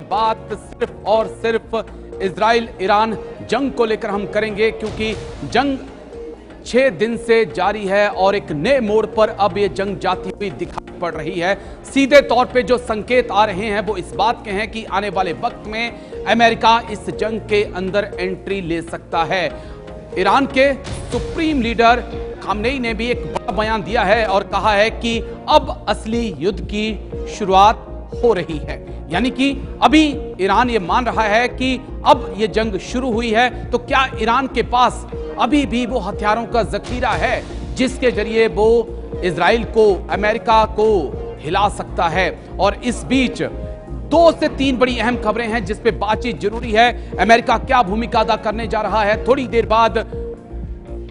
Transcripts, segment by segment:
बात सिर्फ और सिर्फ इजराइल ईरान जंग को लेकर हम करेंगे, क्योंकि जंग 6 दिन से जारी है और एक नए मोड़ पर अब ये जंग जाती हुई दिखाई पड़ रही है। सीधे तौर पे जो संकेत आ रहे हैं वो इस बात के हैं कि आने वाले वक्त में अमेरिका इस जंग के अंदर एंट्री ले सकता है। ईरान के सुप्रीम लीडर खामनेई ने भी एक बड़ा बयान दिया है और कहा है कि अब असली युद्ध की शुरुआत हो रही है। यानी कि अभी ईरान ये मान रहा है कि अब ये जंग शुरू हुई है, तो क्या ईरान के पास अभी भी वो हथियारों का जखीरा है जिसके जरिए वो इजराइल को, अमेरिका को हिला सकता है। और इस बीच 2 से 3 बड़ी अहम खबरें हैं जिस पे बातचीत जरूरी है। अमेरिका क्या भूमिका अदा करने जा रहा है, थोड़ी देर बाद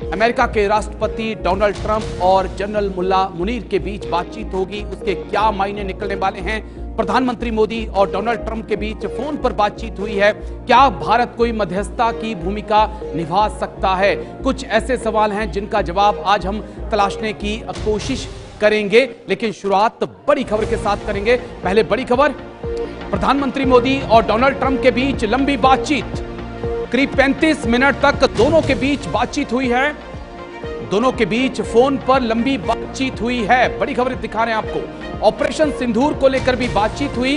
अमेरिका के राष्ट्रपति डोनाल्ड ट्रंप और जनरल मुल्ला मुनीर के बीच बातचीत होगी, उसके क्या मायने निकलने वाले हैं। प्रधानमंत्री मोदी और डोनाल्ड ट्रंप के बीच फोन पर बातचीत हुई है, क्या भारत कोई मध्यस्थता की भूमिका निभा सकता है। कुछ ऐसे सवाल हैं जिनका जवाब आज हम तलाशने की कोशिश करेंगे, लेकिन शुरुआत बड़ी खबर के साथ करेंगे। पहले बड़ी खबर, प्रधानमंत्री मोदी और डोनाल्ड ट्रंप के बीच लंबी बातचीत, करीब 35 मिनट तक दोनों के बीच बातचीत हुई है। दोनों के बीच फोन पर लंबी बातचीत हुई है। बड़ी खबर दिखा रहे हैं आपको, ऑपरेशन सिंदूर को लेकर भी बातचीत हुई।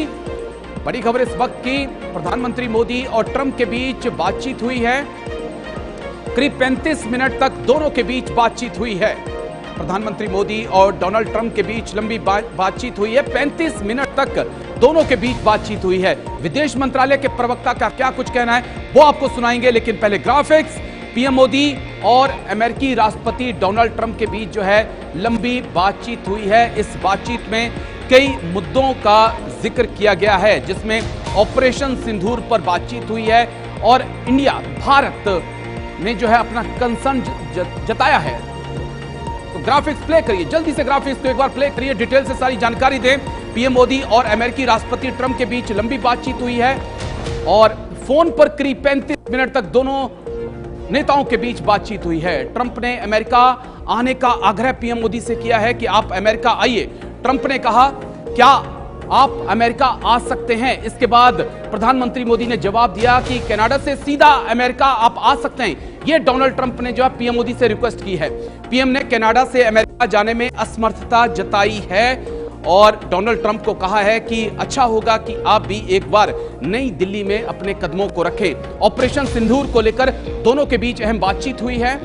बड़ी खबर इस वक्त की, प्रधानमंत्री मोदी और ट्रंप के बीच बातचीत हुई है। करीब 35 मिनट तक दोनों के बीच बातचीत हुई है। प्रधानमंत्री मोदी और डोनाल्ड ट्रंप के बीच लंबी बातचीत हुई है। 35 मिनट तक दोनों के बीच बातचीत हुई है। विदेश मंत्रालय के प्रवक्ता का क्या कुछ कहना है वो आपको सुनाएंगे, लेकिन पहले ग्राफिक्स। पीएम मोदी और अमेरिकी राष्ट्रपति डोनाल्ड ट्रंप के बीच जो है लंबी बातचीत हुई है। इस बातचीत में कई मुद्दों का जिक्र किया गया है, जिसमें ऑपरेशन सिंदूर पर बातचीत हुई है और इंडिया, भारत ने जो है अपना कंसर्न जताया है। तो ग्राफिक्स प्ले करिए, जल्दी से ग्राफिक्स को एक बार प्ले करिए, डिटेल से सारी जानकारी दें। पीएम मोदी और अमेरिकी राष्ट्रपति ट्रंप के बीच लंबी बातचीत हुई है और फोन पर करीब 35 मिनट तक दोनों नेताओं के बीच बातचीत हुई है। ट्रंप ने अमेरिका आने का आग्रह पीएम मोदी से किया है कि आप अमेरिका आइए। ट्रंप ने कहा, क्या आप अमेरिका आ सकते हैं। इसके बाद प्रधानमंत्री मोदी ने जवाब दिया कि कनाडा से सीधा अमेरिका आप आ सकते हैं। यह डोनाल्ड ट्रंप ने जो है पीएम मोदी से रिक्वेस्ट की है। पीएम ने कनाडा से अमेरिका जाने में असमर्थता जताई है और डोनाल्ड ट्रंप को कहा है कि अच्छा होगा कि आप भी एक बार नई दिल्ली में अपने कदमों को रखें। ऑपरेशन सिंदूर को लेकर दोनों के बीच अहम बातचीत हुई है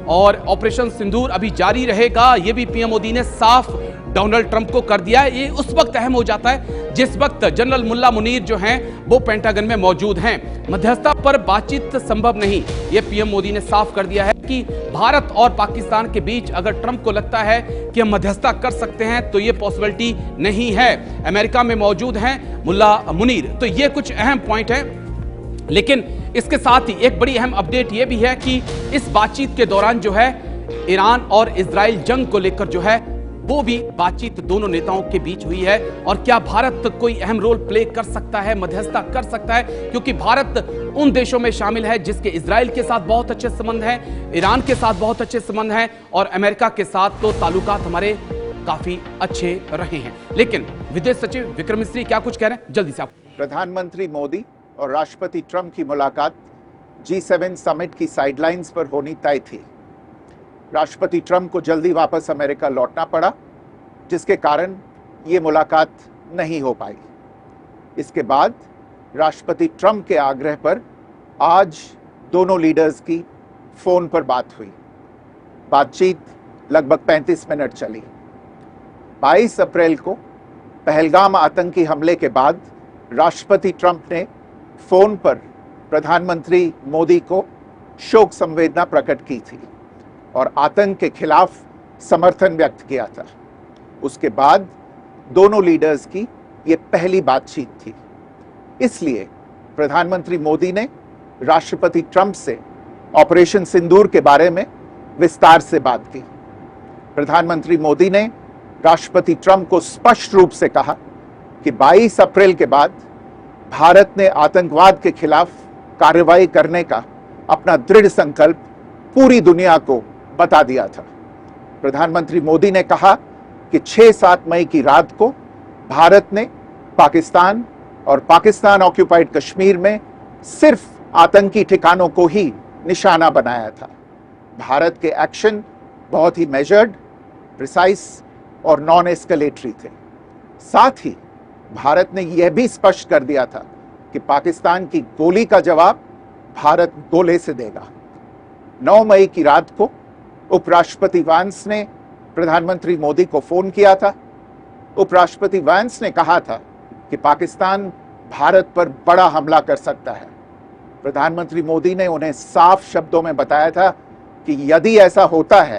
और ऑपरेशन सिंदूर अभी जारी रहेगा, यह भी पीएम मोदी ने साफ डोनाल्ड ट्रंप को कर दिया है। ये उस वक्त अहम हो जाता है जिस वक्त जनरल मुल्ला मुनीर जो हैं वो पेंटागन में मौजूद हैं। मध्यस्थता पर बातचीत संभव नहीं, ये पीएम मोदी ने साफ कर दिया है कि भारत और पाकिस्तान के बीच अगर ट्रंप को लगता है कि हम मध्यस्थता कर सकते हैं तो ये पॉसिबिलिटी नहीं है। अमेरिका में मौजूद हैं मुल्ला मुनीर। तो ये कुछ अहम पॉइंट है, लेकिन इसके साथ ही एक बड़ी अहम अपडेट यह भी है कि इस बातचीत के दौरान जो है ईरान और इजराइल जंग को लेकर जो है वो भी बातचीत दोनों नेताओं के बीच हुई है। और क्या भारत कोई अहम रोल प्ले कर सकता है, मध्यस्थता कर सकता है, क्योंकि भारत उन देशों में शामिल है जिसके इजराइल के साथ बहुत अच्छे संबंध हैं, ईरान के साथ बहुत अच्छे संबंध हैं और अमेरिका के साथ तो ताल्लुकात हमारे काफी अच्छे रहे हैं। लेकिन विदेश सचिव विक्रम मिस्री क्या कुछ कह रहे हैं, जल्दी से आप। प्रधानमंत्री मोदी और राष्ट्रपति ट्रंप की मुलाकात G7 समिट की साइडलाइंस पर होनी तय थी। राष्ट्रपति ट्रंप को जल्दी वापस अमेरिका लौटना पड़ा, जिसके कारण ये मुलाकात नहीं हो पाई। इसके बाद राष्ट्रपति ट्रंप के आग्रह पर आज दोनों लीडर्स की फोन पर बात हुई। बातचीत लगभग 35 मिनट चली। 22 अप्रैल को पहलगाम आतंकी हमले के बाद राष्ट्रपति ट्रंप ने फोन पर प्रधानमंत्री मोदी को शोक संवेदना प्रकट की थी और आतंक के खिलाफ समर्थन व्यक्त किया था। उसके बाद दोनों लीडर्स की ये पहली बातचीत थी। इसलिए प्रधानमंत्री मोदी ने राष्ट्रपति ट्रंप से ऑपरेशन सिंदूर के बारे में विस्तार से बात की। प्रधानमंत्री मोदी ने राष्ट्रपति ट्रंप को स्पष्ट रूप से कहा कि 22 अप्रैल के बाद भारत ने आतंकवाद के खिलाफ कार्रवाई करने का अपना दृढ़ संकल्प पूरी दुनिया को बता दिया था। प्रधानमंत्री मोदी ने कहा कि 6-7 मई की रात को भारत ने पाकिस्तान और पाकिस्तान ऑक्यूपाइड कश्मीर में सिर्फ आतंकी ठिकानों को ही निशाना बनाया था। भारत के एक्शन बहुत ही मेजर्ड, प्रिसाइस और नॉन एस्केलेटरी थे। साथ ही भारत ने यह भी स्पष्ट कर दिया था कि पाकिस्तान की गोली का जवाब भारत गोले से देगा। 9 मई की रात को उपराष्ट्रपति वांस ने प्रधानमंत्री मोदी को फोन किया था। उपराष्ट्रपति वांस ने कहा था कि पाकिस्तान भारत पर बड़ा हमला कर सकता है। प्रधानमंत्री मोदी ने उन्हें साफ शब्दों में बताया था कि यदि ऐसा होता है